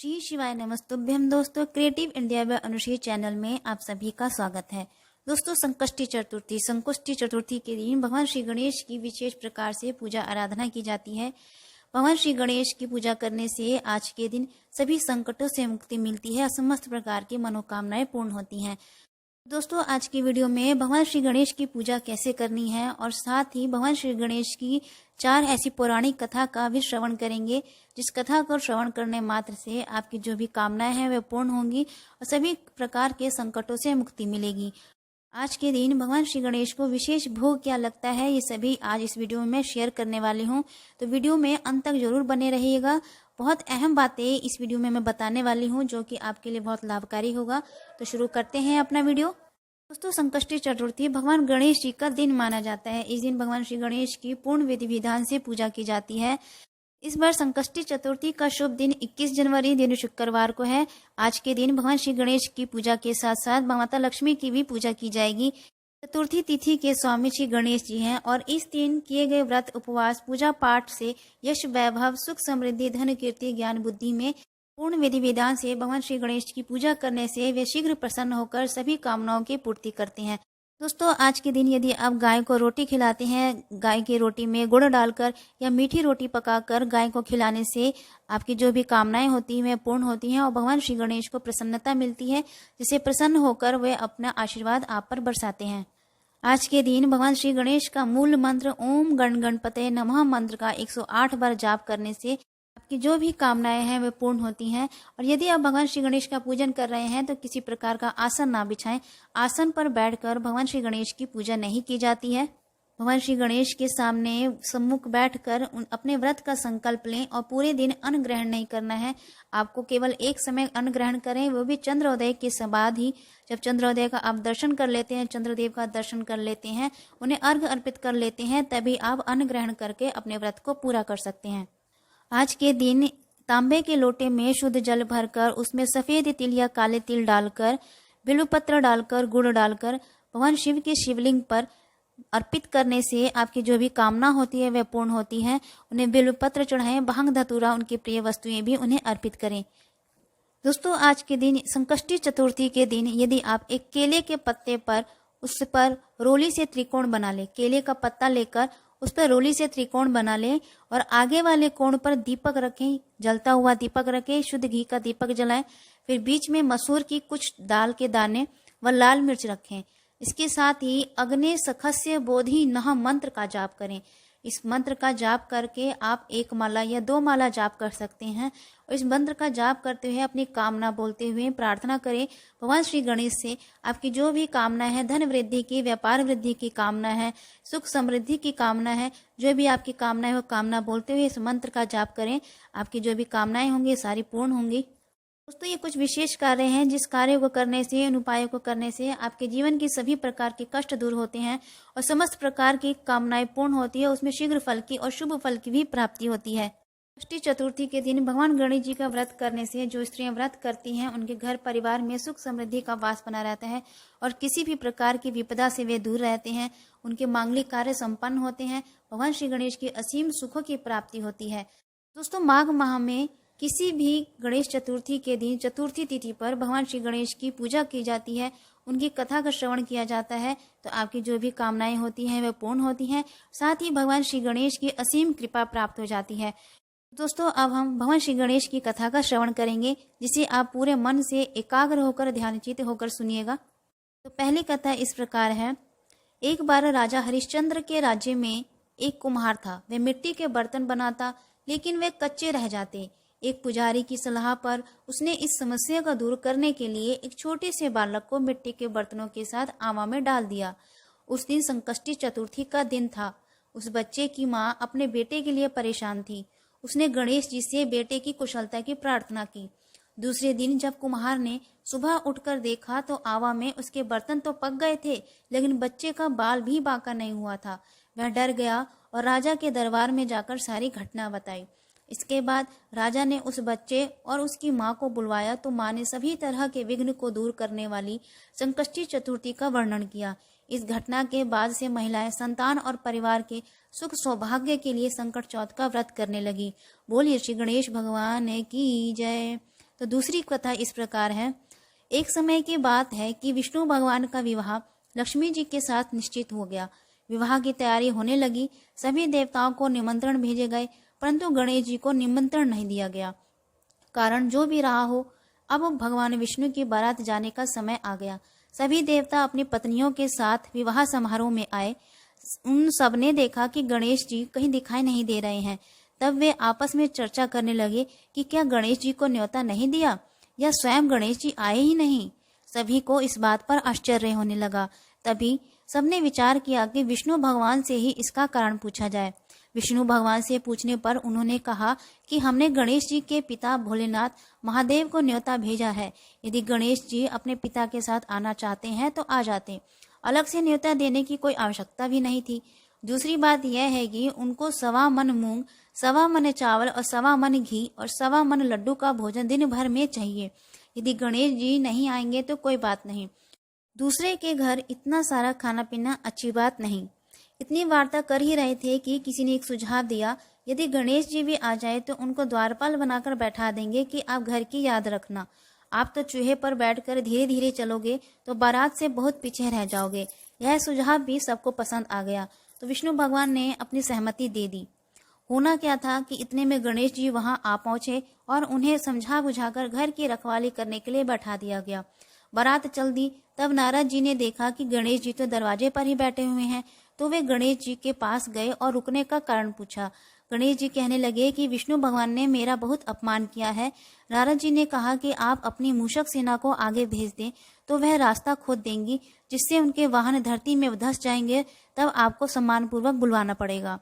श्री शिवाय नमस्तुभ्यम। दोस्तों, creative India व अनुश्री चैनल में आप सभी का स्वागत है। दोस्तों, संकष्टी चतुर्थी के दिन भगवान श्री गणेश की विशेष प्रकार से पूजा आराधना की जाती है। भगवान श्री गणेश की पूजा करने से आज के दिन सभी संकटों से मुक्ति मिलती है, समस्त प्रकार की मनोकामनाएं पूर्ण होती हैं। दोस्तों, आज की वीडियो में भगवान श्री गणेश की पूजा कैसे करनी है और साथ ही भगवान श्री गणेश की 4 ऐसी पौराणिक कथा का भी श्रवण करेंगे, जिस कथा को श्रवण करने मात्र से आपकी जो भी कामनाएं हैं वे पूर्ण होंगी और सभी प्रकार के संकटों से मुक्ति मिलेगी। आज के दिन भगवान श्री गणेश को विशेष भोग क्या लगता है, ये सभी आज इस वीडियो में मैं शेयर करने वाली हूँ, तो वीडियो में अंत तक जरूर बने रहिएगा। बहुत अहम बातें इस वीडियो में मैं बताने वाली हूँ जो कि आपके लिए बहुत लाभकारी होगा। तो शुरू करते हैं अपना वीडियो। दोस्तों, संकष्टी चतुर्थी भगवान गणेश जी का दिन माना जाता है। इस दिन भगवान श्री गणेश की पूर्ण विधि विधान से पूजा की जाती है। इस बार संकष्टी चतुर्थी का शुभ दिन 21 जनवरी दिन शुक्रवार को है। आज के दिन भगवान श्री गणेश की पूजा के साथ साथ माता लक्ष्मी की भी पूजा की जाएगी। चतुर्थी तिथि के स्वामी श्री गणेश जी हैं और इस दिन किए गए व्रत, उपवास, पूजा पाठ से यश, वैभव, सुख, समृद्धि, धन, कीर्ति, ज्ञान, बुद्धि में पूर्ण विधि विधान से भगवान श्री गणेश की पूजा करने से वे शीघ्र प्रसन्न होकर सभी कामनाओं की पूर्ति करते हैं। दोस्तों, आज के दिन यदि आप गाय को रोटी खिलाते हैं, गाय की रोटी में गुड़ डालकर या मीठी रोटी पकाकर गाय को खिलाने से आपकी जो भी कामनाएं होती हैं वे पूर्ण होती हैं और भगवान श्री गणेश को प्रसन्नता मिलती है, जिससे प्रसन्न होकर वे अपना आशीर्वाद आप पर बरसाते हैं। आज के दिन भगवान श्री गणेश का मूल मंत्र ओम गण गणपते नमः मंत्र का 108 बार जाप करने से आपकी जो भी कामनाएं हैं वे पूर्ण होती हैं। और यदि आप भगवान श्री गणेश का पूजन कर रहे हैं तो किसी प्रकार का आसन ना बिछाएं। आसन पर बैठकर भगवान श्री गणेश की पूजा नहीं की जाती है। भगवान श्री गणेश के सामने सम्मुख बैठकर अपने व्रत का संकल्प लें और पूरे दिन अन्न ग्रहण नहीं करना है। आपको केवल एक समय अन्न ग्रहण करें, वो भी चंद्रोदय के बाद ही। जब चंद्रोदय का आप दर्शन कर लेते हैं, चंद्रदेव का दर्शन कर लेते हैं, उन्हें अर्घ्य अर्पित कर लेते हैं, तभी आप अन्न ग्रहण करके अपने व्रत को पूरा कर सकते हैं। आज के दिन तांबे के लोटे में शुद्ध जल भरकर उसमें सफेद तिल या काले तिल डालकर, बिल्वपत्र डालकर, गुड़ डालकर भगवान शिव के शिवलिंग पर अर्पित करने से आपकी जो भी कामना होती है वह पूर्ण होती है। उन्हें बिल्वपत्र चढ़ाएं, भांग धतूरा, उनकी प्रिय वस्तुएं भी उन्हें अर्पित करें। दोस्तों, आज के दिन संकष्टी चतुर्थी के दिन यदि आप एक केले के पत्ते पर उस पर रोली से त्रिकोण बना ले, केले का पत्ता लेकर उस पर रोली से त्रिकोण बना लें और आगे वाले कोण पर दीपक रखें, जलता हुआ दीपक रखें, शुद्ध घी का दीपक जलाएं। फिर बीच में मसूर की कुछ दाल के दाने व लाल मिर्च रखें। इसके साथ ही अग्ने सखस्य बोधि नः मंत्र का जाप करें। इस मंत्र का जाप करके आप 1 माला या 2 माला जाप कर सकते हैं और इस मंत्र का जाप करते हुए अपनी कामना बोलते हुए प्रार्थना करें भगवान श्री गणेश से। आपकी जो भी कामना है, धन वृद्धि की, व्यापार वृद्धि की कामना है, सुख समृद्धि की कामना है, जो भी आपकी कामना है वो कामना बोलते हुए इस मंत्र का जाप करें। आपकी जो भी कामनाएं होंगी सारी पूर्ण होंगी। दोस्तों, ये कुछ विशेष कार्य हैं जिस कार्य को करने से, इन उपायों को करने से आपके जीवन की सभी प्रकार के कष्ट दूर होते हैं और समस्त प्रकार की कामनाएं पूर्ण होती है। उसमें शीघ्र फल की और शुभ फल की भी प्राप्ति होती है। संकष्टी चतुर्थी के दिन भगवान गणेश जी का व्रत करने से जो स्त्रियां व्रत करती हैं उनके घर परिवार में सुख समृद्धि का वास बना रहता है और किसी भी प्रकार की विपदा से वे दूर रहते हैं। उनके मांगलिक कार्य संपन्न होते हैं। भगवान श्री गणेश की असीम सुखों की प्राप्ति होती है। दोस्तों, माघ माह में किसी भी गणेश चतुर्थी के दिन, चतुर्थी तिथि पर भगवान श्री गणेश की पूजा की जाती है, उनकी कथा का श्रवण किया जाता है, तो आपकी जो भी कामनाएं होती हैं वे पूर्ण होती हैं। साथ ही भगवान श्री गणेश की असीम कृपा प्राप्त हो जाती है। दोस्तों, अब हम भगवान श्री गणेश की कथा का श्रवण करेंगे, जिसे आप पूरे मन से एकाग्र होकर, ध्यानचित्त होकर सुनिएगा। तो पहली कथा इस प्रकार है। एक बार राजा हरिश्चंद्र के राज्य में एक कुम्हार था। वह मिट्टी के बर्तन बनाता, लेकिन वे कच्चे रह जाते। एक पुजारी की सलाह पर उसने इस समस्या को दूर करने के लिए एक छोटे से बालक को मिट्टी के बर्तनों के साथ आवा में डाल दिया। उस दिन संकष्टी चतुर्थी का दिन था। उस बच्चे की माँ अपने बेटे के लिए परेशान थी। उसने गणेश जी से बेटे की कुशलता की प्रार्थना की। दूसरे दिन जब कुम्हार ने सुबह उठकर देखा तो आवा में उसके बर्तन तो पक गए थे, लेकिन बच्चे का बाल भी बांका नहीं हुआ था। वह डर गया और राजा के दरबार में जाकर सारी घटना बताई। इसके बाद राजा ने उस बच्चे और उसकी माँ को बुलवाया तो माँ ने सभी तरह के विघ्न को दूर करने वाली संकष्टी चतुर्थी का वर्णन किया। इस घटना के बाद से महिलाएं संतान और परिवार के सुख सौभाग्य के लिए संकट चौथ का व्रत करने लगी। बोलिए श्री गणेश भगवान की जय। तो दूसरी कथा इस प्रकार है। एक समय की बात है कि विष्णु भगवान का विवाह लक्ष्मी जी के साथ निश्चित हो गया। विवाह की तैयारी होने लगी। सभी देवताओं को निमंत्रण भेजे गए, परंतु गणेश जी को निमंत्रण नहीं दिया गया। कारण जो भी रहा हो, अब भगवान विष्णु की बारात जाने का समय आ गया। सभी देवता अपनी पत्नियों के साथ विवाह समारोह में आए। उन सब ने देखा कि गणेश जी कहीं दिखाई नहीं दे रहे हैं। तब वे आपस में चर्चा करने लगे कि क्या गणेश जी को न्योता नहीं दिया या स्वयं गणेश जी आए ही नहीं। सभी को इस बात पर आश्चर्य होने लगा। तभी सबने विचार किया कि विष्णु भगवान से ही इसका कारण पूछा जाए। विष्णु भगवान से पूछने पर उन्होंने कहा कि हमने गणेश जी के पिता भोलेनाथ महादेव को न्योता भेजा है। यदि गणेश जी अपने पिता के साथ आना चाहते हैं तो आ जाते। अलग से न्योता देने की कोई आवश्यकता भी नहीं थी। दूसरी बात यह है कि उनको 1.25 मन मूंग, 1.25 मन चावल और 1.25 मन घी और 1.25 मन लड्डू का भोजन दिन भर में चाहिए। यदि गणेश जी नहीं आएंगे तो कोई बात नहीं, दूसरे के घर इतना सारा खाना पीना अच्छी बात नहीं। इतनी वार्ता कर ही रहे थे कि किसी ने एक सुझाव दिया, यदि गणेश जी भी आ जाए तो उनको द्वारपाल बनाकर बैठा देंगे कि आप घर की याद रखना। आप तो चूहे पर बैठकर धीरे धीरे चलोगे तो बारात से बहुत पीछे रह जाओगे। यह सुझाव भी सबको पसंद आ गया, तो विष्णु भगवान ने अपनी सहमति दे दी। होना क्या था कि इतने में गणेश जी वहां आ पहुंचे और उन्हें समझा बुझाकर घर की रखवाली करने के लिए बैठा दिया गया। बारात चल दी। तब नारद जी ने देखा कि गणेश जी तो दरवाजे पर ही बैठे हुए हैं, तो वे गणेश जी के पास गए और रुकने का कारण पूछा। गणेश जी कहने लगे कि विष्णु भगवान ने मेरा बहुत अपमान किया है। नारद जी ने कहा कि आप अपनी मूषक सेना को आगे भेज दें तो वह रास्ता खोद देंगी, जिससे उनके वाहन धरती में धंस जाएंगे। तब आपको सम्मानपूर्वक बुलवाना पड़ेगा।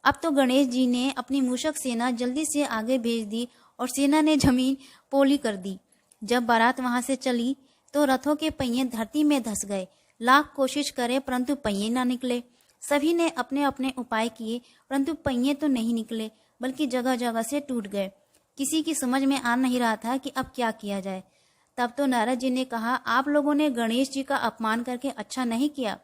अब तो गणेश जी ने अपनी मूषक सेना जल्दी से आगे भेज दी और सेना ने जमीन पोली कर दी। जब बारात वहां से चली तो रथों के पहिए धरती में धंस गए। लाख कोशिश करे परंतु पहिए ना निकले। सभी ने अपने अपने उपाय किए, परंतु पहिए तो नहीं निकले, बल्कि जगह जगह से टूट गए। किसी की समझ में आ नहीं रहा था कि अब क्या किया जाए। तब तो नारद जी ने कहा, आप लोगों ने गणेश जी का अपमान करके अच्छा नहीं किया।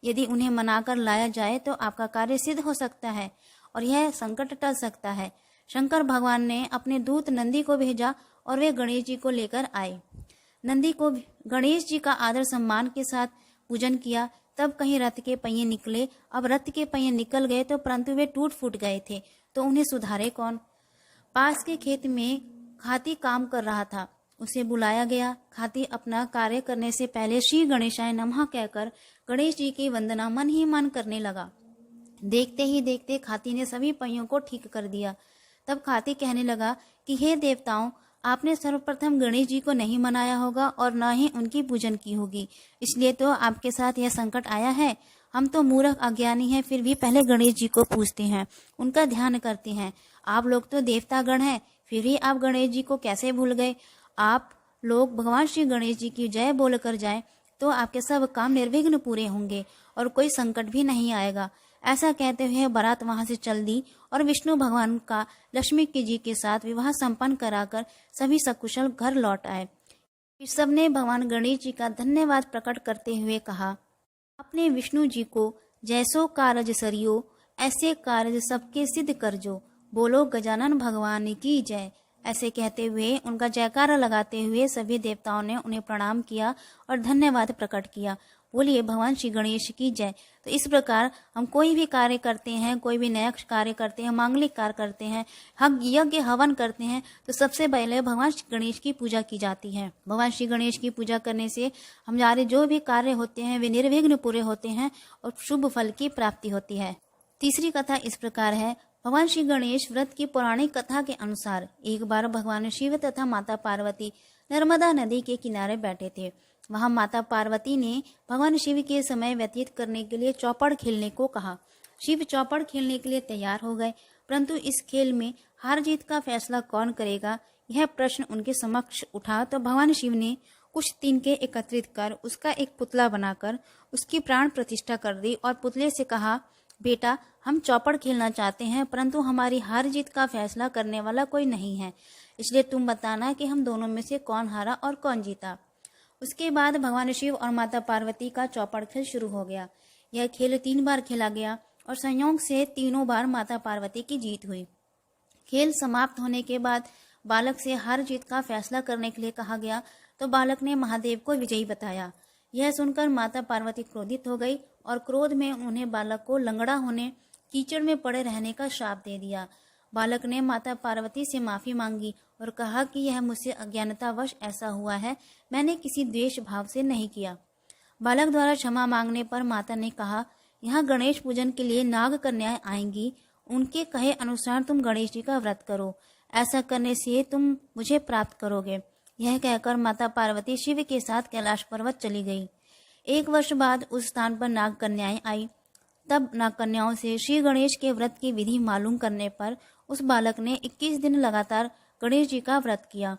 यदि उन्हें मनाकर लाया जाए तो आपका कार्य सिद्ध हो सकता है और यह संकट टल सकता है। शंकर भगवान ने अपने दूत नंदी को भेजा और वे गणेश जी को लेकर आए। नंदी को गणेश जी का आदर सम्मान के साथ पूजन किया। तब कहीं रथ के पहिए निकले। अब रथ के पहिए निकल गए तो परंतु वे टूट फूट गए थे, तो उन्हें सुधारे कौन। पास के खेत में खाती काम कर रहा था, उसे बुलाया गया। खाती अपना कार्य करने से पहले श्री गणेशाय नमः कहकर गणेश जी की वंदना मन ही मन करने लगा। देखते ही देखते खाती ने सभी पहियों को ठीक कर दिया। तब खाती कहने लगा कि हे देवताओं, आपने सर्वप्रथम गणेश जी को नहीं मनाया होगा और न ही उनकी पूजन की होगी, इसलिए तो आपके साथ यह संकट आया है। हम तो मूर्ख अज्ञानी हैं, फिर भी पहले गणेश जी को पूजते हैं, उनका ध्यान करते हैं। आप लोग तो देवतागण हैं, फिर भी आप गणेश जी को कैसे भूल गए। आप लोग भगवान श्री गणेश जी की जय बोल कर जाए तो आपके सब काम निर्विघ्न पूरे होंगे और कोई संकट भी नहीं आएगा। ऐसा कहते हुए बारात वहां से चल दी और विष्णु भगवान का लक्ष्मी जी के साथ विवाह संपन्न कराकर सभी सकुशल घर लौट आए। फिर सबने भगवान गणेश जी का धन्यवाद प्रकट करते हुए कहा, आपने विष्णु जी को जैसो कारज सरियो, ऐसे कारज सबके सिद्ध करजो, बोलो गजानन भगवान की जय। ऐसे कहते हुए उनका जयकारा लगाते हुए सभी देवताओं ने उन्हें प्रणाम किया और धन्यवाद प्रकट किया। बोलिए भगवान श्री गणेश की जय। तो इस प्रकार हम कोई भी कार्य करते हैं, कोई भी नया कार्य करते हैं, मांगलिक कार्य करते हैं, यज्ञ हवन करते हैं, तो सबसे पहले भगवान श्री गणेश की पूजा की जाती है। भगवान श्री गणेश की पूजा करने से हमारे जो भी कार्य होते हैं वे निर्विघ्न पूरे होते हैं और शुभ फल की प्राप्ति होती है। तीसरी कथा इस प्रकार है। भगवान श्री गणेश व्रत की पौराणिक कथा के अनुसार एक बार भगवान शिव तथा माता पार्वती नर्मदा नदी के किनारे बैठे थे। वहां माता पार्वती ने भगवान शिव के समय व्यतीत करने के लिए चौपड़ खेलने को कहा। शिव चौपड़ खेलने के लिए तैयार हो गए, परंतु इस खेल में हार जीत का फैसला कौन करेगा, यह प्रश्न उनके समक्ष उठा। तो भगवान शिव ने कुछ तिनके एकत्रित कर उसका एक पुतला बनाकर उसकी प्राण प्रतिष्ठा कर दी और पुतले से कहा, बेटा हम चौपड़ खेलना चाहते हैं, परंतु हमारी हार जीत का फैसला करने वाला कोई नहीं है, इसलिए तुम बताना कि हम दोनों में से कौन हारा और कौन जीता। उसके बाद भगवान शिव और माता पार्वती का चौपड़ खेल शुरू हो गया। यह खेल 3 बार खेला गया और संयोग से तीनों बार माता पार्वती की जीत हुई। खेल समाप्त होने के बाद बालक से हार जीत का फैसला करने के लिए कहा गया तो बालक ने महादेव को विजयी बताया। यह सुनकर माता पार्वती क्रोधित हो गई और क्रोध में उन्हें बालक को लंगड़ा होने, कीचड़ में पड़े रहने का श्राप दे दिया। बालक ने माता पार्वती से माफी मांगी और कहा कि यह मुझसे अज्ञानतावश ऐसा हुआ है, मैंने किसी द्वेष भाव से नहीं किया। बालक द्वारा क्षमा मांगने पर माता ने कहा, यहाँ गणेश पूजन के लिए नाग कन्याएं आएंगी, उनके कहे अनुसार तुम गणेश जी का व्रत करो, ऐसा करने से तुम मुझे प्राप्त करोगे। यह कहकर माता पार्वती शिव के साथ कैलाश पर्वत चली गई। 1 वर्ष बाद उस स्थान पर नाग कन्याएं आई। तब नाग कन्याओं से श्री गणेश के व्रत की विधि मालूम करने पर उस बालक ने 21 दिन लगातार गणेश जी का व्रत किया।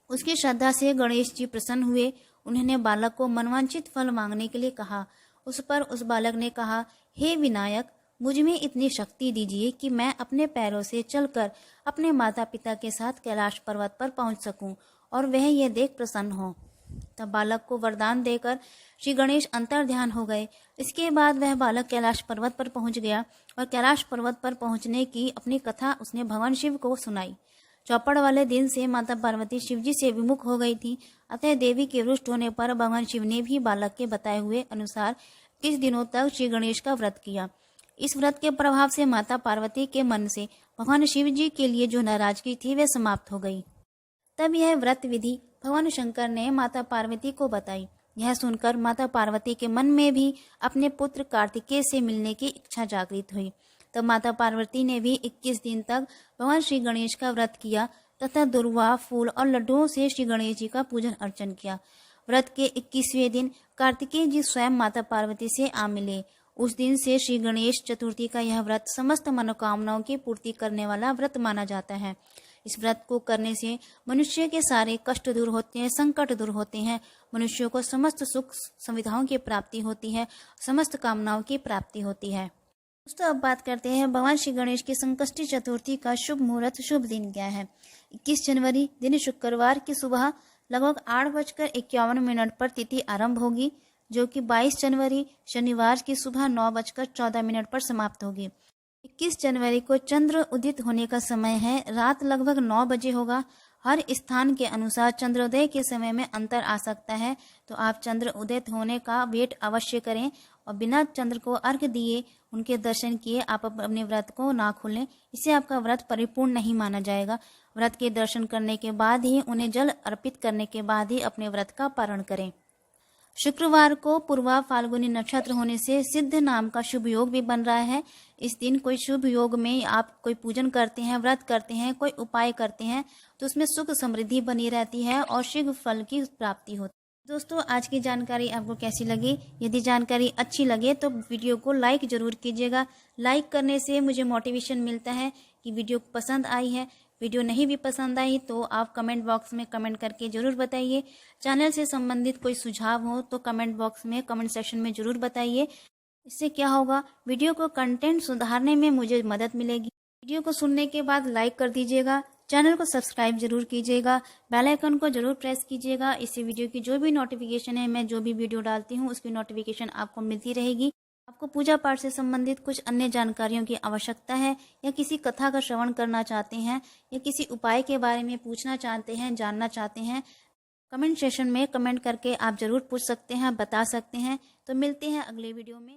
उसकी श्रद्धा से गणेश जी प्रसन्न हुए। उन्होंने बालक को मनवांछित फल मांगने के लिए कहा। उस पर उस बालक ने कहा, हे विनायक, मुझ में इतनी शक्ति दीजिए कि मैं अपने पैरों से चलकर अपने माता पिता के साथ कैलाश पर्वत पर पहुंच सकूं और वह यह देख प्रसन्न हो। तब बालक को वरदान देकर श्री गणेश अंतर्ध्यान हो गए। इसके बाद वह बालक कैलाश पर्वत पर पहुंच गया और कैलाश पर्वत पर पहुंचने की अपनी कथा उसने भगवान शिव को सुनाई। चौपड़ वाले दिन से माता पार्वती शिवजी से विमुख हो गई थी, अतः देवी के रुष्ट होने पर भगवान शिव ने भी बालक के बताए हुए अनुसार 21 दिनों तक श्री गणेश का व्रत किया। इस व्रत के प्रभाव से माता पार्वती के मन से भगवान शिव जी के लिए जो नाराजगी थी वह समाप्त हो गई। तब यह व्रत विधि भगवान शंकर ने माता पार्वती को बताई। यह सुनकर माता पार्वती के मन में भी अपने पुत्र कार्तिकेय से मिलने की इच्छा जागृत हुई। तब माता पार्वती ने भी 21 दिन तक भगवान श्री गणेश का व्रत किया तथा दुर्वा, फूल और लड्डुओं से श्री गणेश जी का पूजन अर्चन किया। व्रत के 21वें दिन कार्तिकेय जी स्वयं माता पार्वती से आ मिले। उस दिन से श्री गणेश चतुर्थी का यह व्रत समस्त मनोकामनाओं की पूर्ति करने वाला व्रत माना जाता है। इस व्रत को करने से मनुष्य के सारे कष्ट दूर होते हैं, संकट दूर होते हैं, मनुष्यों को समस्त सुख सुविधाओं की प्राप्ति होती है, समस्त कामनाओं की प्राप्ति होती है। दोस्तों, अब बात करते हैं भगवान श्री गणेश की संकष्टी चतुर्थी का शुभ मुहूर्त, शुभ दिन क्या है। 21 जनवरी दिन शुक्रवार की सुबह लगभग 8:51 पर तिथि आरंभ होगी, जो कि 22 जनवरी शनिवार की सुबह 9:14 पर समाप्त होगी। 21 जनवरी को चंद्र उदित होने का समय है, रात लगभग 9 बजे होगा। हर स्थान के अनुसार चंद्रोदय के समय में अंतर आ सकता है, तो आप चंद्र उदित होने का वेट अवश्य करें और बिना चंद्र को अर्घ्य दिए, उनके दर्शन किए आप अपने व्रत को ना खोलें, इससे आपका व्रत परिपूर्ण नहीं माना जाएगा। व्रत के दर्शन करने के बाद ही, उन्हें जल अर्पित करने के बाद ही अपने व्रत का पारण करें। शुक्रवार को पूर्वा फाल्गुनी नक्षत्र होने से सिद्ध नाम का शुभ योग भी बन रहा है। इस दिन कोई शुभ योग में आप कोई पूजन करते हैं, व्रत करते हैं, कोई उपाय करते हैं तो उसमें सुख समृद्धि बनी रहती है और शीघ्र फल की प्राप्ति होती है। दोस्तों, आज की जानकारी आपको कैसी लगी? यदि जानकारी अच्छी लगे तो वीडियो को लाइक जरूर कीजिएगा। लाइक करने से मुझे मोटिवेशन मिलता है कि वीडियो पसंद आई है। वीडियो नहीं भी पसंद आई तो आप कमेंट बॉक्स में कमेंट करके जरूर बताइए। चैनल से संबंधित कोई सुझाव हो तो कमेंट बॉक्स में, कमेंट सेक्शन में जरूर बताइए। इससे क्या होगा, वीडियो को कंटेंट सुधारने में मुझे मदद मिलेगी। वीडियो को सुनने के बाद लाइक कर दीजिएगा, चैनल को सब्सक्राइब जरूर कीजिएगा, बेल आइकन को जरूर प्रेस कीजिएगा। इससे वीडियो की जो भी नोटिफिकेशन है, मैं जो भी वीडियो डालती हूँ उसकी नोटिफिकेशन आपको मिलती रहेगी। आपको पूजा पाठ से संबंधित कुछ अन्य जानकारियों की आवश्यकता है या किसी कथा का श्रवण करना चाहते हैं या किसी उपाय के बारे में पूछना चाहते हैं, जानना चाहते हैं, कमेंट सेक्शन में कमेंट करके आप जरूर पूछ सकते हैं, बता सकते हैं। तो मिलते हैं अगले वीडियो में।